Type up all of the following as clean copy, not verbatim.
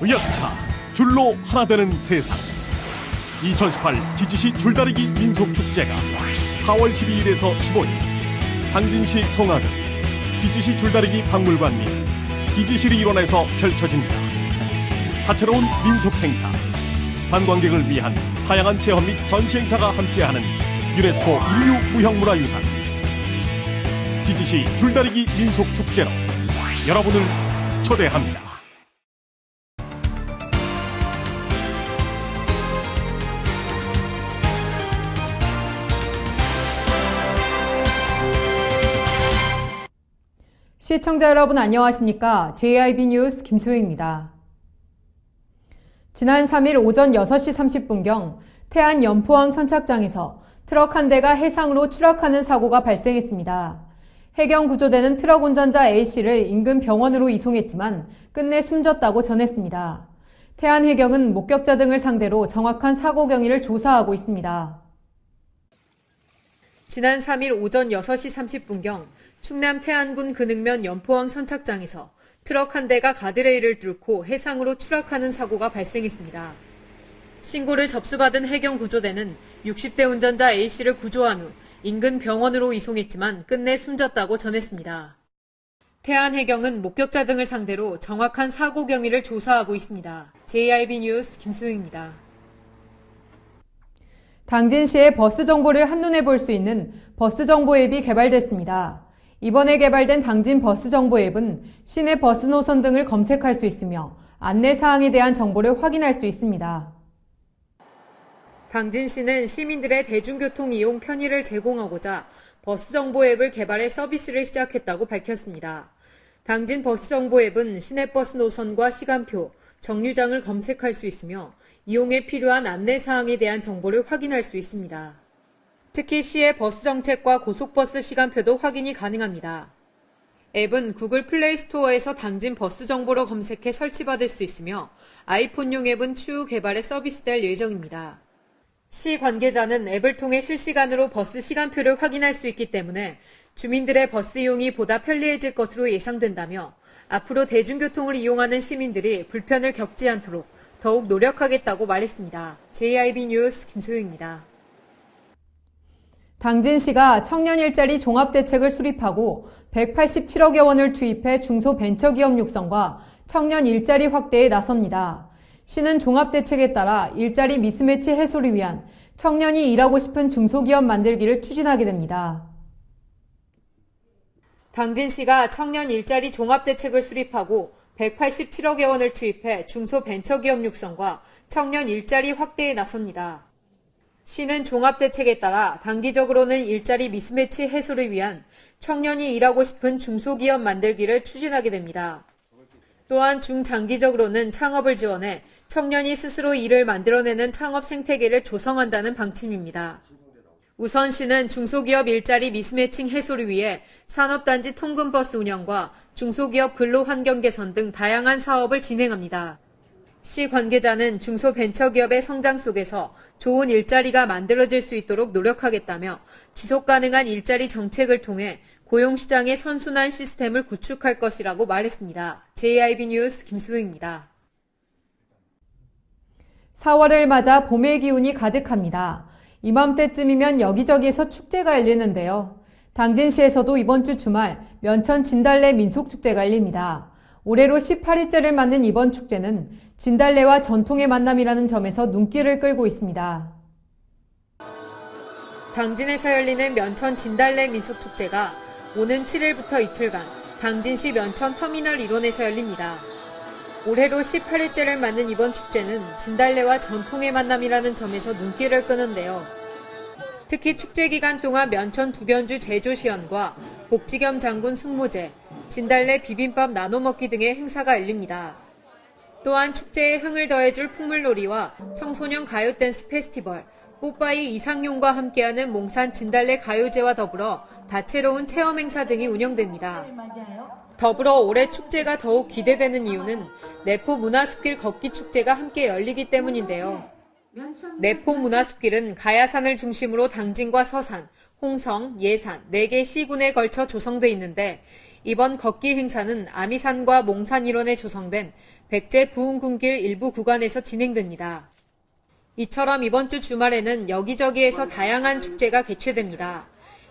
의약차 줄로 하나 되는 세상. 2018 기지시 줄다리기 민속축제가 4월 12일에서 15일 당진시 송하등 기지시 줄다리기 박물관 및 기지실 일원에서 펼쳐집니다. 다채로운 민속 행사, 관광객을 위한 다양한 체험 및 전시 행사가 함께하는 유네스코 인류 무형문화유산 기지시 줄다리기 민속축제로 여러분을 초대합니다. 시청자 여러분 안녕하십니까? JIB 뉴스 김소희입니다. 지난 3일 오전 6시 30분경 태안 연포항 선착장에서 트럭 한 대가 해상으로 추락하는 사고가 발생했습니다. 해경구조대는 트럭 운전자 A씨를 인근 병원으로 이송했지만 끝내 숨졌다고 전했습니다. 태안해경은 목격자 등을 상대로 정확한 사고 경위를 조사하고 있습니다. 지난 3일 오전 6시 30분경 충남 태안군 근흥면 연포항 선착장에서 트럭 한 대가 가드레일을 뚫고 해상으로 추락하는 사고가 발생했습니다. 신고를 접수받은 해경구조대는 60대 운전자 A씨를 구조한 후 인근 병원으로 이송했지만 끝내 숨졌다고 전했습니다. 태안해경은 목격자 등을 상대로 정확한 사고 경위를 조사하고 있습니다. JIB 뉴스 김소영입니다. 당진시의 버스 정보를 한눈에 볼 수 있는 버스 정보 앱이 개발됐습니다. 이번에 개발된 당진 버스 정보 앱은 시내 버스 노선 등을 검색할 수 있으며 안내 사항에 대한 정보를 확인할 수 있습니다. 당진시는 시민들의 대중교통 이용 편의를 제공하고자 버스 정보 앱을 개발해 서비스를 시작했다고 밝혔습니다. 당진 버스 정보 앱은 시내 버스 노선과 시간표, 정류장을 검색할 수 있으며 이용에 필요한 안내 사항에 대한 정보를 확인할 수 있습니다. 특히 시의 버스 정책과 고속버스 시간표도 확인이 가능합니다. 앱은 구글 플레이 스토어에서 당진 버스 정보로 검색해 설치받을 수 있으며 아이폰용 앱은 추후 개발에 서비스될 예정입니다. 시 관계자는 앱을 통해 실시간으로 버스 시간표를 확인할 수 있기 때문에 주민들의 버스 이용이 보다 편리해질 것으로 예상된다며 앞으로 대중교통을 이용하는 시민들이 불편을 겪지 않도록 더욱 노력하겠다고 말했습니다. JIB 뉴스 김소영입니다. 당진시가 청년 일자리 종합대책을 수립하고 187억여 원을 투입해 중소벤처기업 육성과 청년 일자리 확대에 나섭니다. 시는 종합대책에 따라 일자리 미스매치 해소를 위한 청년이 일하고 싶은 중소기업 만들기를 추진하게 됩니다. 당진시가 청년 일자리 종합대책을 수립하고 187억여 원을 투입해 중소벤처기업 육성과 청년 일자리 확대에 나섭니다. 시는 종합대책에 따라 단기적으로는 일자리 미스매치 해소를 위한 청년이 일하고 싶은 중소기업 만들기를 추진하게 됩니다. 또한 중장기적으로는 창업을 지원해 청년이 스스로 일을 만들어내는 창업 생태계를 조성한다는 방침입니다. 우선 시는 중소기업 일자리 미스매칭 해소를 위해 산업단지 통근버스 운영과 중소기업 근로환경 개선 등 다양한 사업을 진행합니다. 시 관계자는 중소벤처기업의 성장 속에서 좋은 일자리가 만들어질 수 있도록 노력하겠다며 지속가능한 일자리 정책을 통해 고용시장의 선순환 시스템을 구축할 것이라고 말했습니다. JIB 뉴스 김수영입니다. 4월을 맞아 봄의 기운이 가득합니다. 이맘때쯤이면 여기저기에서 축제가 열리는데요. 당진시에서도 이번 주 주말 면천 진달래 민속축제가 열립니다. 올해로 18회째를 맞는 이번 축제는 진달래와 전통의 만남이라는 점에서 눈길을 끌고 있습니다. 당진에서 열리는 면천 진달래 민속축제가 오는 7일부터 이틀간 당진시 면천 터미널 1원에서 열립니다. 올해로 18회째를 맞는 이번 축제는 진달래와 전통의 만남이라는 점에서 눈길을 끄는데요. 특히 축제 기간 동안 면천 두견주 제조시연과 복지겸 장군 숙모제, 진달래 비빔밥 나눠먹기 등의 행사가 열립니다. 또한 축제에 흥을 더해줄 풍물놀이와 청소년 가요 댄스 페스티벌, 뽀빠이 이상용과 함께하는 몽산 진달래 가요제와 더불어 다채로운 체험 행사 등이 운영됩니다. 더불어 올해 축제가 더욱 기대되는 이유는 내포 문화숲길 걷기 축제가 함께 열리기 때문인데요. 내포 문화숲길은 가야산을 중심으로 당진과 서산, 홍성, 예산 4개 시군에 걸쳐 조성돼 있는데 이번 걷기 행사는 아미산과 몽산 일원에 조성된 백제 부흥군길 일부 구간에서 진행됩니다. 이처럼 이번 주 주말에는 여기저기에서 다양한 축제가 개최됩니다.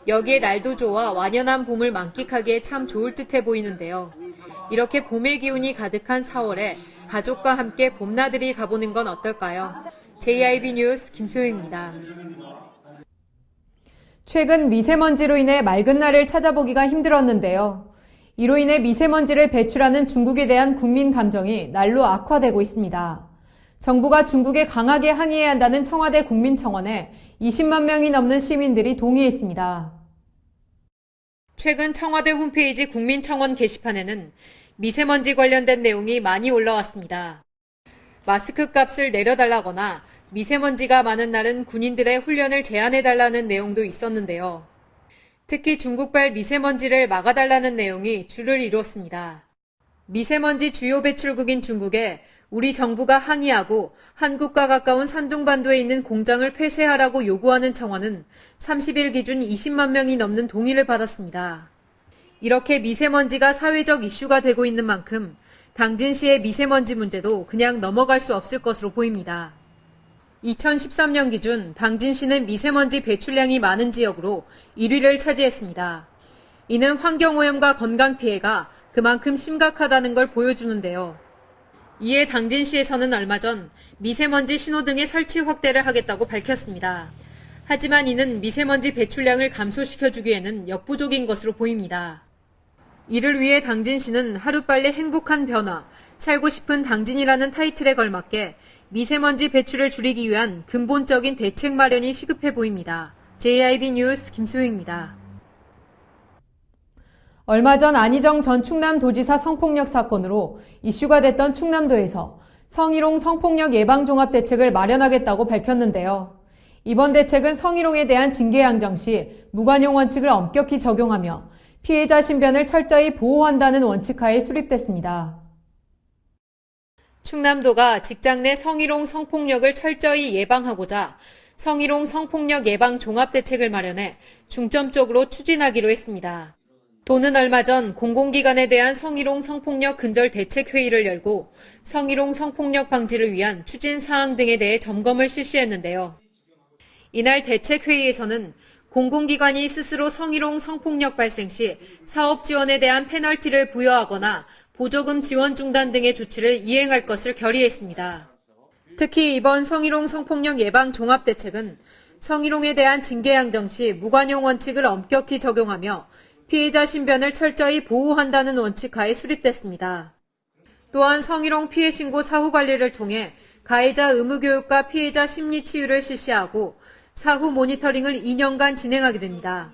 여기에 날도조와 완연한 봄을 만끽하기에 참 좋을 듯해 보이는데요. 이렇게 봄의 기운이 가득한 4월에 가족과 함께 봄나들이 가보는 건 어떨까요? JIB 뉴스 김소영입니다. 최근 미세먼지로 인해 맑은 날을 찾아보기가 힘들었는데요. 이로 인해 미세먼지를 배출하는 중국에 대한 국민 감정이 날로 악화되고 있습니다. 정부가 중국에 강하게 항의해야 한다는 청와대 국민청원에 20만 명이 넘는 시민들이 동의했습니다. 최근 청와대 홈페이지 국민청원 게시판에는 미세먼지 관련된 내용이 많이 올라왔습니다. 마스크 값을 내려달라거나 미세먼지가 많은 날은 군인들의 훈련을 제한해달라는 내용도 있었는데요. 특히 중국발 미세먼지를 막아달라는 내용이 주를 이루었습니다. 미세먼지 주요 배출국인 중국에 우리 정부가 항의하고 한국과 가까운 산둥반도에 있는 공장을 폐쇄하라고 요구하는 청원은 30일 기준 20만 명이 넘는 동의를 받았습니다. 이렇게 미세먼지가 사회적 이슈가 되고 있는 만큼 당진시의 미세먼지 문제도 그냥 넘어갈 수 없을 것으로 보입니다. 2013년 기준 당진시는 미세먼지 배출량이 많은 지역으로 1위를 차지했습니다. 이는 환경오염과 건강피해가 그만큼 심각하다는 걸 보여주는데요. 이에 당진시에서는 얼마 전 미세먼지 신호등의 설치 확대를 하겠다고 밝혔습니다. 하지만 이는 미세먼지 배출량을 감소시켜주기에는 역부족인 것으로 보입니다. 이를 위해 당진시는 하루빨리 행복한 변화, 살고 싶은 당진이라는 타이틀에 걸맞게 미세먼지 배출을 줄이기 위한 근본적인 대책 마련이 시급해 보입니다. JIB 뉴스 김소영입니다. 얼마 전 안희정 전 충남도지사 성폭력 사건으로 이슈가 됐던 충남도에서 성희롱 성폭력 예방 종합대책을 마련하겠다고 밝혔는데요. 이번 대책은 성희롱에 대한 징계양정 시 무관용 원칙을 엄격히 적용하며 피해자 신변을 철저히 보호한다는 원칙하에 수립됐습니다. 충남도가 직장 내 성희롱 성폭력을 철저히 예방하고자 성희롱 성폭력 예방 종합대책을 마련해 중점적으로 추진하기로 했습니다. 도는 얼마 전 공공기관에 대한 성희롱 성폭력 근절 대책회의를 열고 성희롱 성폭력 방지를 위한 추진 사항 등에 대해 점검을 실시했는데요. 이날 대책회의에서는 공공기관이 스스로 성희롱 성폭력 발생 시 사업 지원에 대한 페널티를 부여하거나 보조금 지원 중단 등의 조치를 이행할 것을 결의했습니다. 특히 이번 성희롱 성폭력 예방 종합대책은 성희롱에 대한 징계양정 시 무관용 원칙을 엄격히 적용하며 피해자 신변을 철저히 보호한다는 원칙하에 수립됐습니다. 또한 성희롱 피해 신고 사후 관리를 통해 가해자 의무 교육과 피해자 심리 치유를 실시하고 사후 모니터링을 2년간 진행하게 됩니다.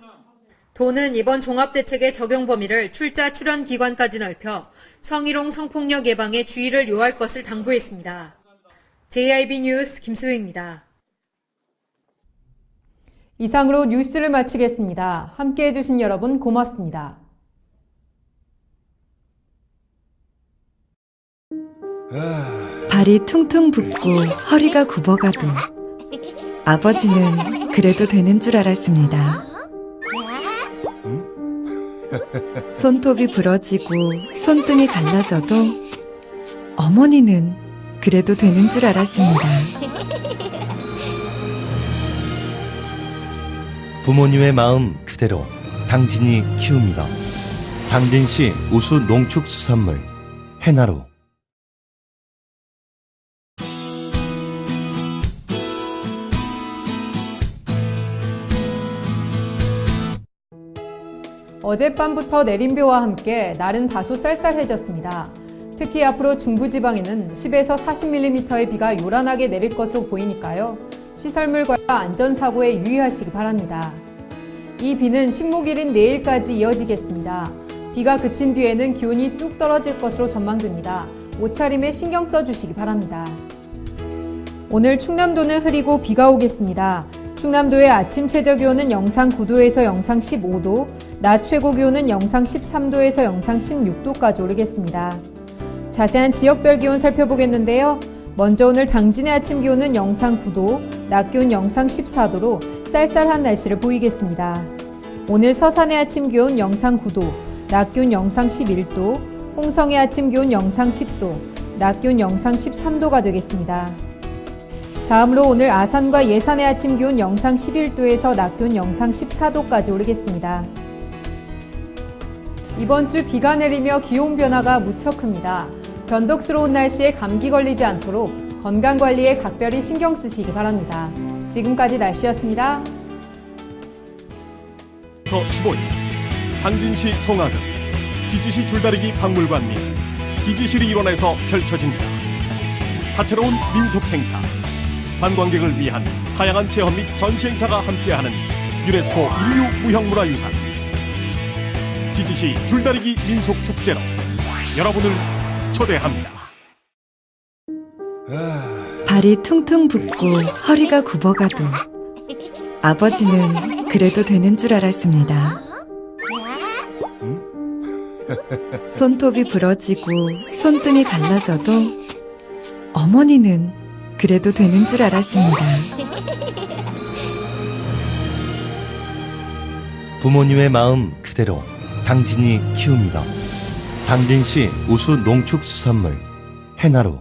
도는 이번 종합대책의 적용 범위를 출자 출연 기관까지 넓혀 성희롱 성폭력 예방에 주의를 요할 것을 당부했습니다. JIB 뉴스 김소영입니다. 이상으로 뉴스를 마치겠습니다. 함께해 주신 여러분 고맙습니다. 발이 퉁퉁 붓고 허리가 굽어가도 아버지는 그래도 되는 줄 알았습니다. 손톱이 부러지고 손등이 갈라져도 어머니는 그래도 되는 줄 알았습니다. 부모님의 마음 그대로 당진이 키웁니다. 당진시 우수 농축수산물 해나루. 어젯밤부터 내린 비와 함께 날은 다소 쌀쌀해졌습니다. 특히 앞으로 중부지방에는 10에서 40mm의 비가 요란하게 내릴 것으로 보이니까요. 시설물과 안전사고에 유의하시기 바랍니다. 이 비는 식목일인 내일까지 이어지겠습니다. 비가 그친 뒤에는 기온이 뚝 떨어질 것으로 전망됩니다. 옷차림에 신경 써주시기 바랍니다. 오늘 충남도는 흐리고 비가 오겠습니다. 충남도의 아침 최저기온은 영상 9도에서 영상 15도, 낮 최고기온은 영상 13도에서 영상 16도까지 오르겠습니다. 자세한 지역별 기온 살펴보겠는데요. 먼저 오늘 당진의 아침 기온은 영상 9도, 낮 기온 영상 14도로 쌀쌀한 날씨를 보이겠습니다. 오늘 서산의 아침 기온 영상 9도, 낮 기온 영상 11도, 홍성의 아침 기온 영상 10도, 낮 기온 영상 13도가 되겠습니다. 다음으로 오늘 아산과 예산의 아침 기온 영상 11도에서 낮 기온 영상 14도까지 오르겠습니다. 이번 주 비가 내리며 기온 변화가 무척 큽니다. 변덕스러운 날씨에 감기 걸리지 않도록 건강관리에 각별히 신경 쓰시기 바랍니다. 지금까지 날씨였습니다. 15일 당진시 송하등 기지시 줄다리기 박물관 및 기지실 일원에서 펼쳐집니다. 다채로운 민속 행사, 관광객을 위한 다양한 체험 및 전시 행사가 함께하는 유네스코 인류 무형문화유산 기지시 줄다리기 민속축제로 여러분을 초대합니다. 발이 퉁퉁 붓고 허리가 굽어가도 아버지는 그래도 되는 줄 알았습니다. 손톱이 부러지고 손등이 갈라져도 어머니는 그래도 되는 줄 알았습니다. 부모님의 마음 그대로 당진이 키웁니다. 당진시 우수 농축수산물 해나루